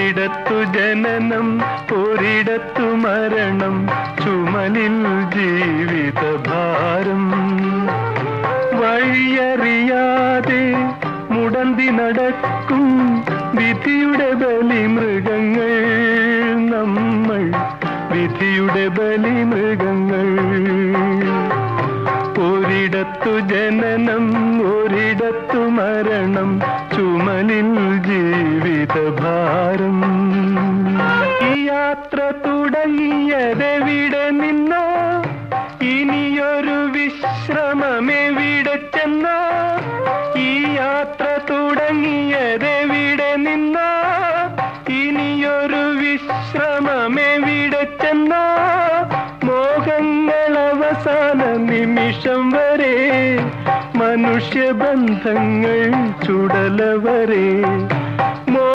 ഒരിടത്തു ജനനം ഒരിടത്തു മരണം, ചുമലിൽ ജീവിതഭാരം. വഴിയറിയാതെ മുടന്തി നടക്കും വിധിയുടെ ബലിമൃഗങ്ങൾ നമ്മൾ, വിധിയുടെ ബലിമൃഗങ്ങൾ. ഒരിടത്തു ജനനം ഒരിടത്തു മരണം, ചുമലിൽ ജീവിതഭാരം. ഈ യാത്ര തുടങ്ങിയതെവിടെ നിന്നോ, ഇനിയൊരു വിശ്രമമെവിടെ ചെന്നോ. ഈ യാത്ര തുടങ്ങിയതെവിടെ നിന്നോ, ഇനിയൊരു വിശ്രമമെവിടെ ചെന്നോ. മോഹങ്ങൾ അവസാന നിമിഷം വരെ, മനുഷ്യബന്ധങ്ങൾ ചുടല വരെ.